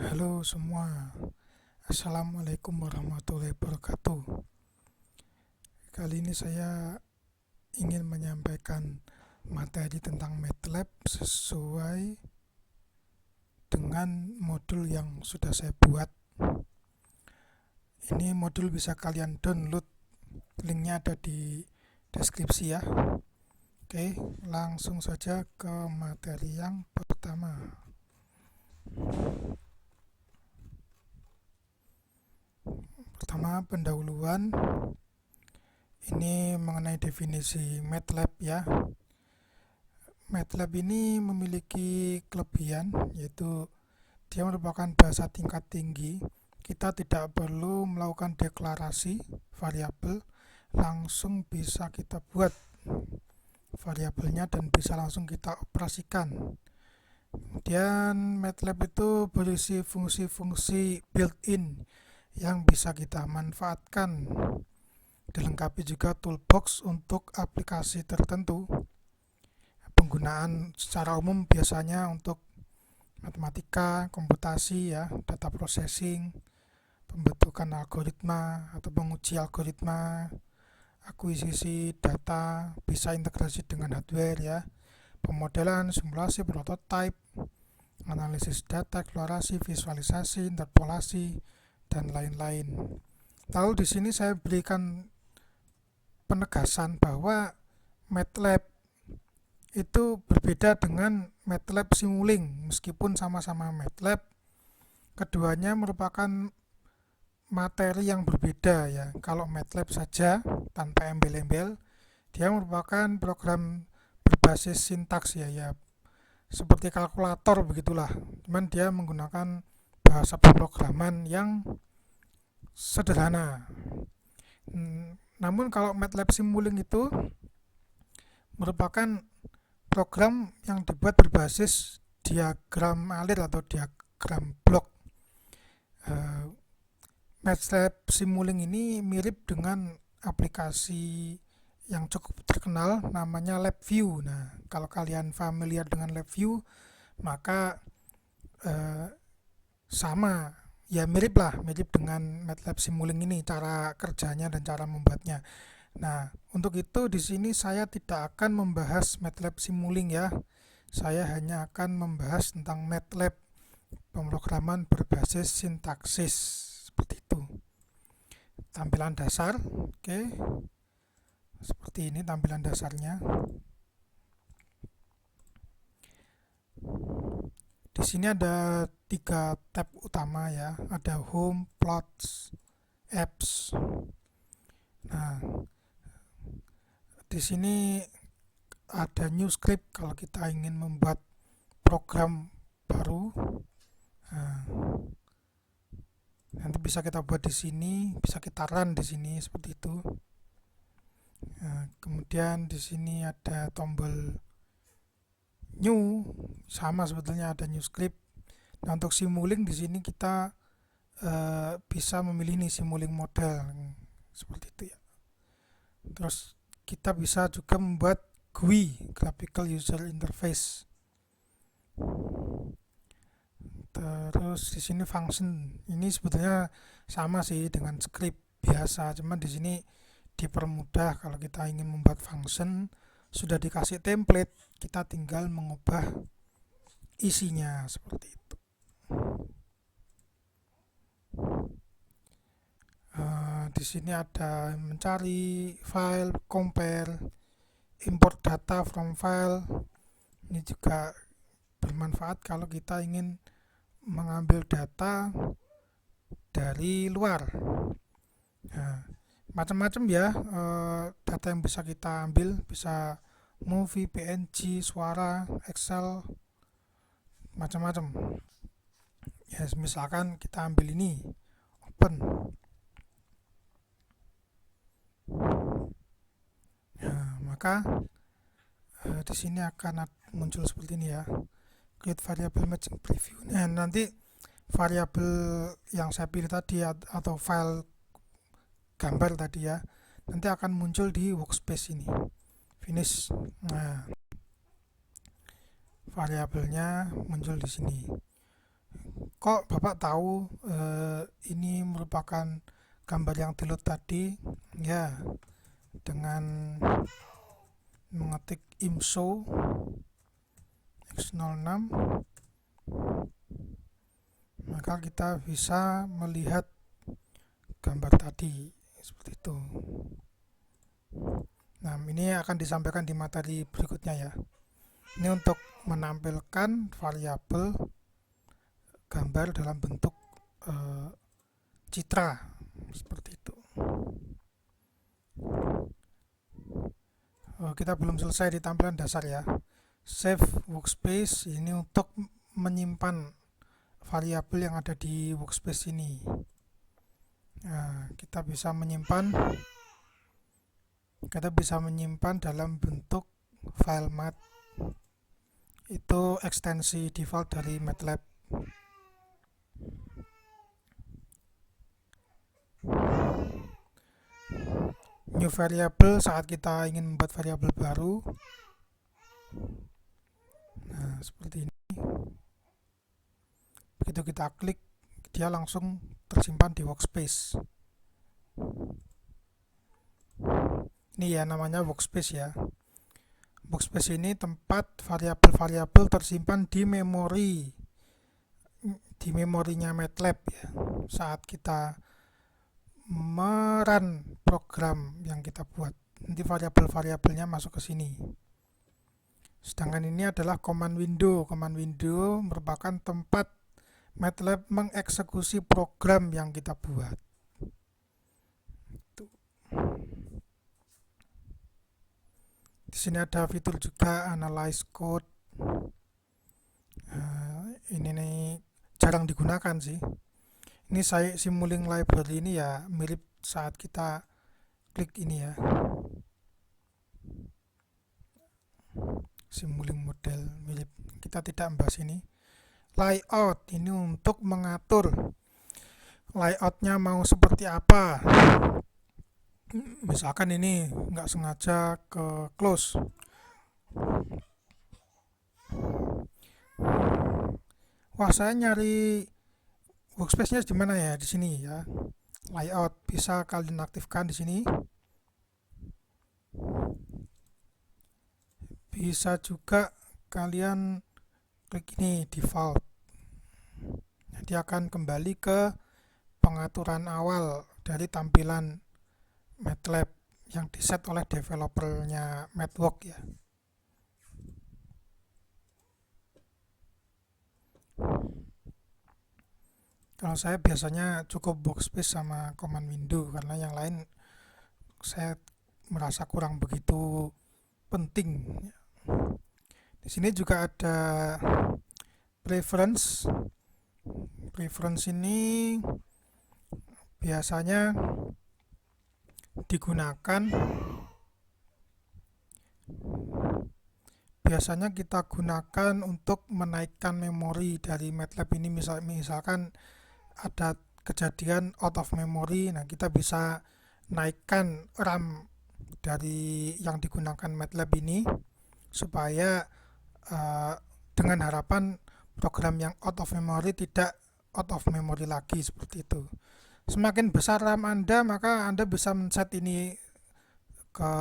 Halo semua, Assalamualaikum warahmatullahi wabarakatuh. Kali ini saya ingin menyampaikan materi tentang MATLAB sesuai dengan modul yang sudah saya buat. Ini modul bisa kalian download, linknya ada di deskripsi ya. Oke, langsung saja ke materi yang pertama. Pertama, pendahuluan. Ini mengenai definisi MATLAB ya. MATLAB ini memiliki kelebihan, yaitu dia merupakan bahasa tingkat tinggi. Kita tidak perlu melakukan deklarasi variabel, langsung bisa kita buat variabelnya dan bisa langsung kita operasikan. Kemudian MATLAB itu berisi fungsi-fungsi built-in yang bisa kita manfaatkan. Dilengkapi juga toolbox untuk aplikasi tertentu. Penggunaan secara umum biasanya untuk matematika, komputasi ya, data processing, pembentukan algoritma atau menguji algoritma, akuisisi data, bisa integrasi dengan hardware ya, pemodelan, simulasi, prototype, analisis data, eksplorasi, visualisasi, interpolasi, dan lain-lain. Lalu di sini saya berikan penegasan bahwa MATLAB itu berbeda dengan MATLAB Simulink. Meskipun sama-sama MATLAB, keduanya merupakan materi yang berbeda ya. Kalau MATLAB saja tanpa embel-embel, dia merupakan program berbasis sintaks ya, seperti kalkulator begitulah. Cuman dia menggunakan bahasa pemrograman yang sederhana. Namun kalau MATLAB Simulink itu merupakan program yang dibuat berbasis diagram alir atau diagram blok. MATLAB Simulink ini mirip dengan aplikasi yang cukup terkenal namanya LabVIEW. Nah, kalau kalian familiar dengan LabVIEW, maka sama ya, mirip dengan MATLAB Simulink ini cara kerjanya dan cara membuatnya. Nah, untuk itu di sini saya tidak akan membahas MATLAB Simulink ya. Saya hanya akan membahas tentang MATLAB, pemrograman berbasis sintaksis. Seperti itu. Tampilan dasar, oke. Seperti ini tampilan dasarnya. Di sini ada 3 tab utama ya. Ada Home, Plots, Apps. Nah, di sini ada new script kalau kita ingin membuat program baru. Nah, nanti bisa kita buat di sini, bisa kita run di sini seperti itu. Nah, kemudian di sini ada tombol new, sama sebetulnya ada new script. Nah, untuk Simulink di sini kita bisa memilih nih Simulink model seperti itu ya. Terus kita bisa juga membuat GUI, Graphical User Interface. Terus di sini function ini sebetulnya sama sih dengan script biasa, cuman di sini dipermudah kalau kita ingin membuat function sudah dikasih template, kita tinggal mengubah isinya seperti itu. Di sini ada mencari file, compare, import data from file. Ini juga bermanfaat kalau kita ingin mengambil data dari luar. Nah, macam-macam ya data yang bisa kita ambil, bisa movie, PNG, suara, Excel, macam-macam. Ya, misalkan kita ambil ini, open. Nah, maka di sini akan muncul seperti ini ya. Create variable matching preview. Nah, nanti variabel yang saya pilih tadi atau file gambar tadi ya, nanti akan muncul di workspace ini. Finish. Nah, variabelnya muncul di sini. Kok Bapak tahu ini merupakan gambar yang di-load tadi? Ya, dengan mengetik imshow x06 maka kita bisa melihat gambar tadi seperti itu. Nah, ini akan disampaikan di materi berikutnya ya. Ini untuk menampilkan variabel gambar dalam bentuk citra seperti itu. Kita belum selesai di tampilan dasar ya. Save workspace ini untuk menyimpan variabel yang ada di workspace ini. Nah, kita bisa menyimpan dalam bentuk file math. Itu ekstensi default dari MATLAB. New variable saat kita ingin membuat variabel baru. Nah, seperti ini. Begitu kita klik, dia langsung tersimpan di workspace. Ini ya namanya workspace ya. Workspace ini tempat variabel-variabel tersimpan di memorinya MATLAB ya. Saat kita merun program yang kita buat, nanti variabel-variabelnya masuk ke sini. Sedangkan ini adalah command window. Command window merupakan tempat MATLAB mengeksekusi program yang kita buat. Di sini ada fitur juga analyze code. Ini nih jarang digunakan sih. Ini saya Simulink library ini ya mirip saat kita klik ini ya. Simulink model mirip. Kita tidak membahas ini. Layout ini untuk mengatur layoutnya mau seperti apa. Misalkan ini nggak sengaja ke close. Wah, saya nyari workspace-nya di mana ya? Di sini ya. Layout bisa kalian aktifkan di sini. Bisa juga kalian klik ini default. Nanti akan kembali ke pengaturan awal dari tampilan MATLAB yang diset oleh developernya MathWorks ya. Kalau saya biasanya cukup workspace sama command window karena yang lain saya merasa kurang begitu penting. Di sini juga ada preference. Preference ini biasanya kita gunakan untuk menaikkan memori dari MATLAB ini. Misalkan ada kejadian out of memory, nah kita bisa naikkan RAM dari yang digunakan MATLAB ini supaya dengan harapan program yang out of memory tidak out of memory lagi seperti itu. Semakin besar RAM Anda, maka Anda bisa men-set ini ke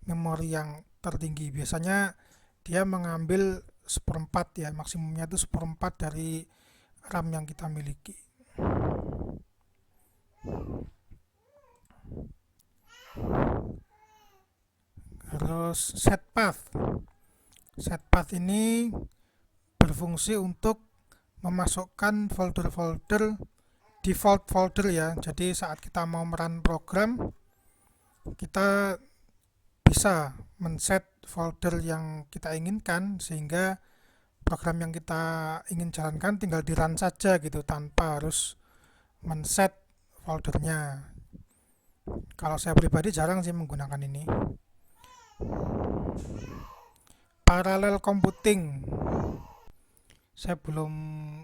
memori yang tertinggi. Biasanya dia mengambil seperempat ya, maksimumnya itu seperempat dari RAM yang kita miliki. Terus set path. Set path ini berfungsi untuk memasukkan folder-folder default folder ya. Jadi saat kita mau merun program, kita bisa men-set folder yang kita inginkan sehingga program yang kita ingin jalankan tinggal di-run saja gitu tanpa harus men-set foldernya. Kalau saya pribadi jarang sih menggunakan ini. Parallel computing. Saya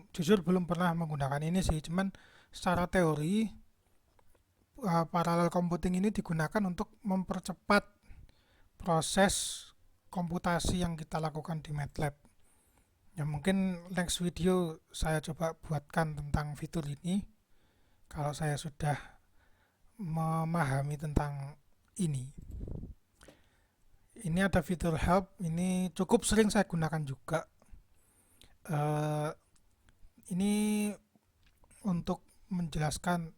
jujur belum pernah menggunakan ini sih, cuman secara teori parallel computing ini digunakan untuk mempercepat proses komputasi yang kita lakukan di MATLAB. Ya mungkin next video saya coba buatkan tentang fitur ini kalau saya sudah memahami tentang ini. Ini ada fitur help, ini cukup sering saya gunakan juga. Eh, ini untuk menjelaskan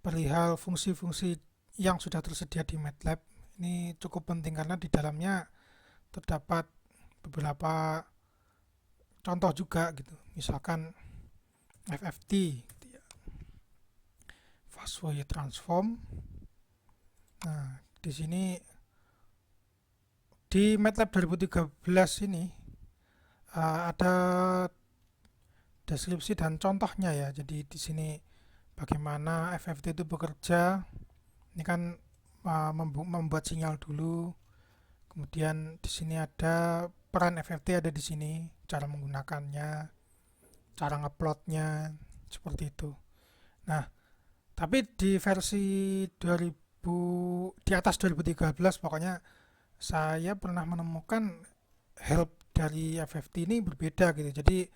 perihal fungsi-fungsi yang sudah tersedia di MATLAB. Ini cukup penting karena di dalamnya terdapat beberapa contoh juga gitu. Misalkan FFT, fast Fourier transform. Nah, di sini di MATLAB 2013 ini ada deskripsi dan contohnya ya. Jadi di sini bagaimana FFT itu bekerja. Ini kan membuat sinyal dulu. Kemudian di sini ada peran FFT ada di sini, cara menggunakannya, cara nguploadnya seperti itu. Nah, tapi di versi 2000 di atas 2013 pokoknya saya pernah menemukan help dari FFT ini berbeda gitu. Jadi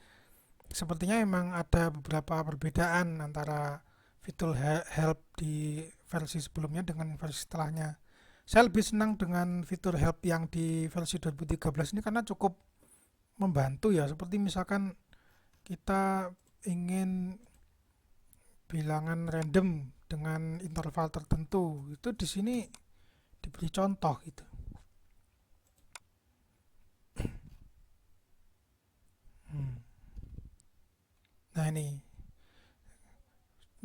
sepertinya memang ada beberapa perbedaan antara fitur help di versi sebelumnya dengan versi setelahnya. Saya lebih senang dengan fitur help yang di versi 2013 ini karena cukup membantu ya. Seperti misalkan kita ingin bilangan random dengan interval tertentu, itu di sini diberi contoh gitu. Nah ini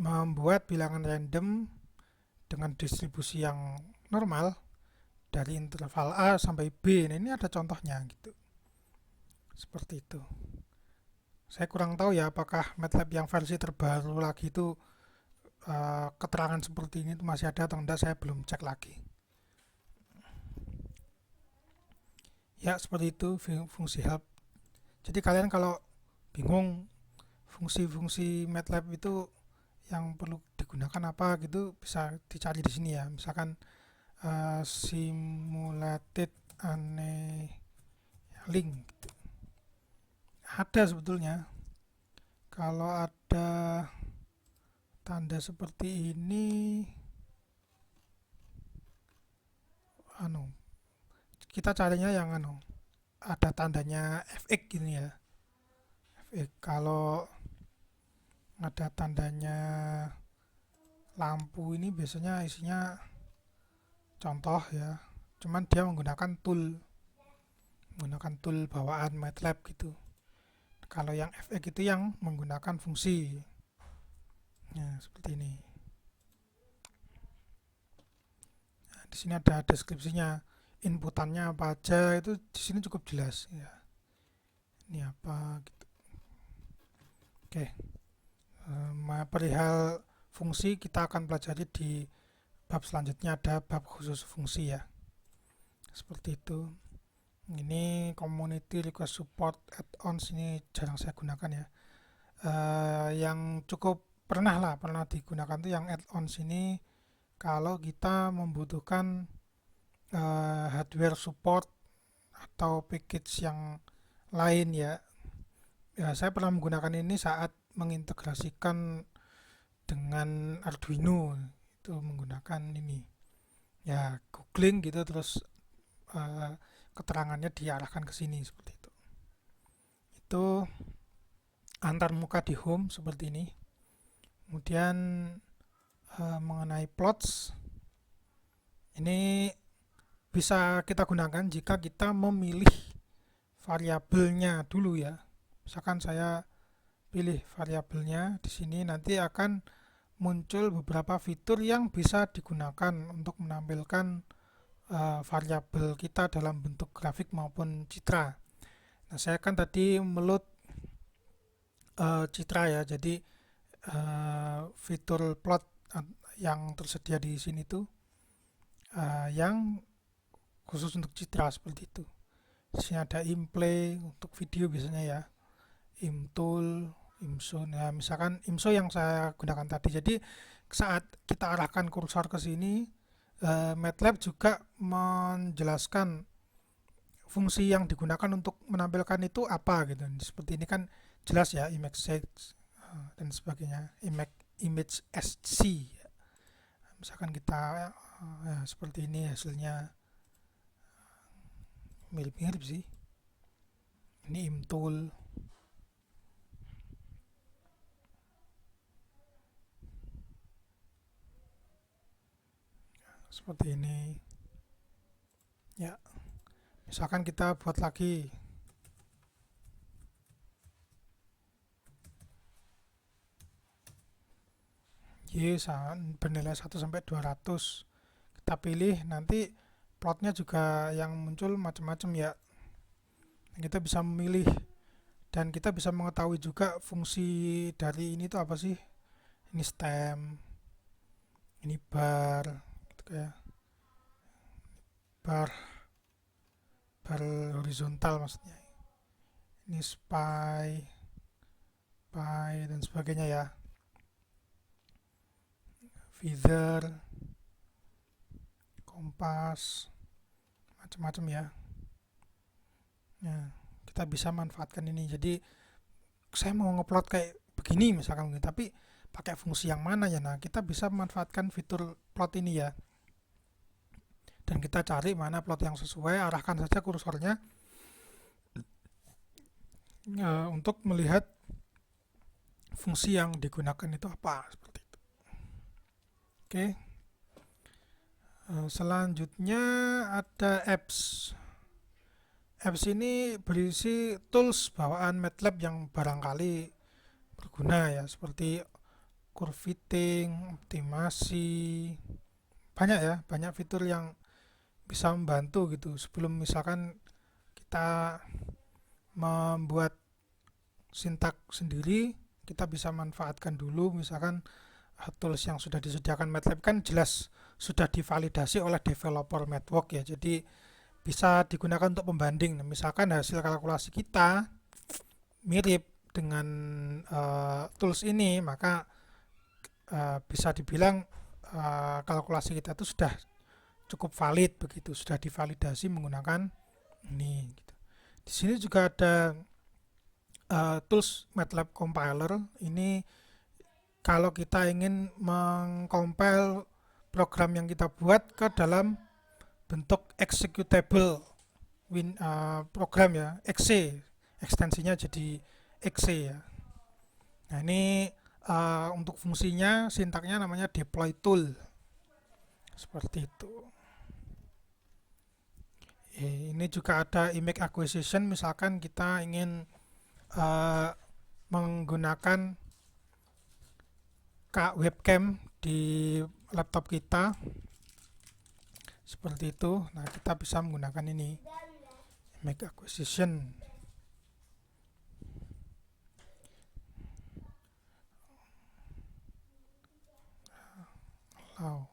membuat bilangan random dengan distribusi yang normal dari interval A sampai B. Nah, ini ada contohnya gitu. Seperti itu. Saya kurang tahu ya apakah MATLAB yang versi terbaru lagi itu keterangan seperti ini itu masih ada atau enggak, saya belum cek lagi. Ya, seperti itu fungsi help. Jadi kalian kalau bingung fungsi-fungsi MATLAB itu yang perlu digunakan apa gitu bisa dicari di sini ya. Misalkan simulated annealing gitu. Ada sebetulnya. Kalau ada tanda seperti ini, kita carinya yang ada tandanya fx gini ya. Fx. Kalau ada tandanya lampu ini biasanya isinya contoh ya. Cuman dia menggunakan tool bawaan MATLAB gitu. Kalau yang fx itu yang menggunakan fungsi. Nah, seperti ini. Nah, di sini ada deskripsinya, inputannya apa aja, itu di sini cukup jelas ya. Ini apa gitu. Oke. Perihal fungsi kita akan pelajari di bab selanjutnya, ada bab khusus fungsi ya. Seperti itu. Ini community request support add-ons, ini jarang saya gunakan ya. Yang cukup pernah digunakan tuh yang add-ons ini kalau kita membutuhkan hardware support atau package yang lain ya. Saya pernah menggunakan ini saat mengintegrasikan dengan Arduino, itu menggunakan ini ya, googling gitu terus keterangannya diarahkan ke sini seperti itu antar muka di home seperti ini. Kemudian mengenai plots, ini bisa kita gunakan jika kita memilih variabelnya dulu ya. Misalkan saya pilih variabelnya di sini, nanti akan muncul beberapa fitur yang bisa digunakan untuk menampilkan variabel kita dalam bentuk grafik maupun citra. Nah, saya kan tadi meload citra ya, jadi fitur plot yang tersedia di sini tuh yang khusus untuk citra seperti itu. Di sini ada implay untuk video biasanya ya, imtool, imso. Nah, misalkan imso yang saya gunakan tadi. Jadi saat kita arahkan kursor ke sini, MATLAB juga menjelaskan fungsi yang digunakan untuk menampilkan itu apa gitu. Seperti ini kan jelas ya, image search dan sebagainya, image SC. Misalkan kita ya, seperti ini hasilnya, mirip-mirip sih. Ini imtool. Seperti ini. Ya, misalkan kita buat lagi. Y bernilai 1 sampai 200. Kita pilih, nanti plotnya juga yang muncul macam-macam ya. Kita bisa memilih dan kita bisa mengetahui juga fungsi dari ini tuh apa sih. Ini stem, ini bar, gitu ya. Bar horizontal maksudnya. Ini spy, dan sebagainya ya. Feather, kompas, macam-macam ya. Nah, kita bisa manfaatkan ini. Jadi saya mau ngeplot kayak begini misalkan, tapi pakai fungsi yang mana ya? Nah, kita bisa memanfaatkan fitur plot ini ya. Dan kita cari mana plot yang sesuai, arahkan saja kursornya untuk melihat fungsi yang digunakan itu apa, seperti itu. Oke. Selanjutnya ada apps. Apps ini berisi tools bawaan MATLAB yang barangkali berguna ya, seperti curve fitting, optimasi, banyak ya, banyak fitur yang bisa membantu gitu. Sebelum misalkan kita membuat sintak sendiri, kita bisa manfaatkan dulu misalkan tools yang sudah disediakan MATLAB, kan jelas sudah divalidasi oleh developer MATWORK ya, jadi bisa digunakan untuk pembanding. Misalkan hasil kalkulasi kita mirip dengan tools ini, maka bisa dibilang kalkulasi kita itu sudah cukup valid begitu, sudah divalidasi menggunakan ini gitu. Di sini juga ada tools MATLAB compiler. Ini kalau kita ingin mengcompile program yang kita buat ke dalam bentuk executable program ya, exe, ekstensinya jadi exe ya. Nah, ini untuk fungsinya sintaknya namanya deploy tool, seperti itu. Ini juga ada image acquisition, misalkan kita ingin menggunakan webcam di laptop kita, seperti itu. Nah, kita bisa menggunakan ini, image acquisition. Oh.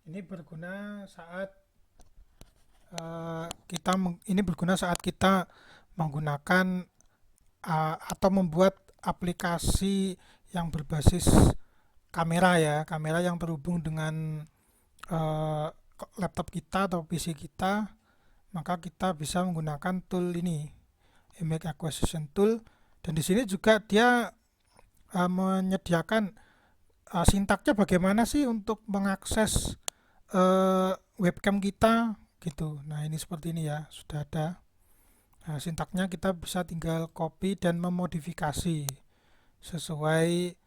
Ini berguna saat kita menggunakan atau membuat aplikasi yang berbasis kamera ya, kamera yang terhubung dengan laptop kita atau PC kita, maka kita bisa menggunakan tool ini, image acquisition tool. Dan di sini juga dia menyediakan sintaknya bagaimana sih untuk mengakses webcam kita gitu. Nah, ini seperti ini ya, sudah ada. Nah, sintaknya kita bisa tinggal copy dan memodifikasi sesuai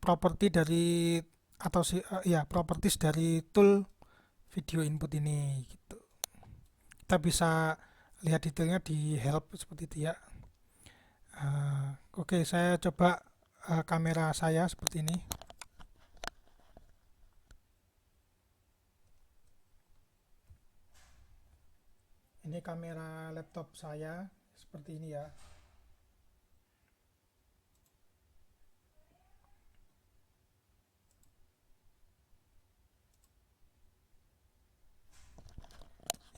properti dari atau properties dari tool video input ini gitu. Kita bisa lihat detailnya di help seperti itu ya. Oke, saya coba kamera saya seperti ini. Ini kamera laptop saya seperti ini ya.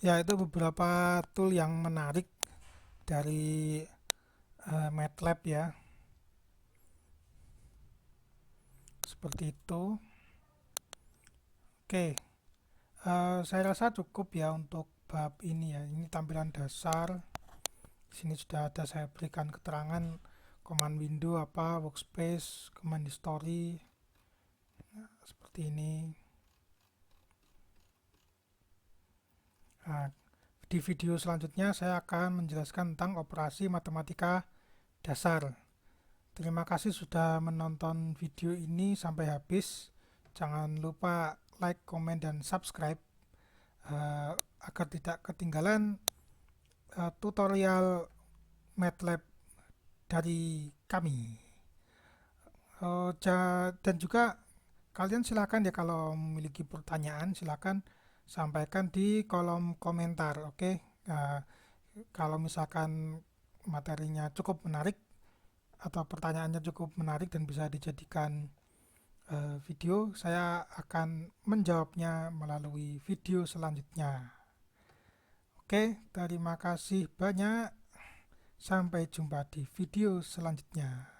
Ya, itu beberapa tool yang menarik dari MATLAB ya, seperti itu. Oke, saya rasa cukup ya untuk bab ini ya. Ini tampilan dasar. Di sini sudah ada saya berikan keterangan command window apa, workspace, command history, seperti ini. Nah, di video selanjutnya saya akan menjelaskan tentang operasi matematika dasar. Terima kasih sudah menonton video ini sampai habis. Jangan lupa like, komen, dan subscribe eh, agar tidak ketinggalan tutorial MATLAB dari kami. Dan juga kalian silakan ya, kalau memiliki pertanyaan silakan sampaikan di kolom komentar. Oke. Kalau misalkan materinya cukup menarik atau pertanyaannya cukup menarik dan bisa dijadikan video, saya akan menjawabnya melalui video selanjutnya. Oke, terima kasih banyak. Sampai jumpa di video selanjutnya.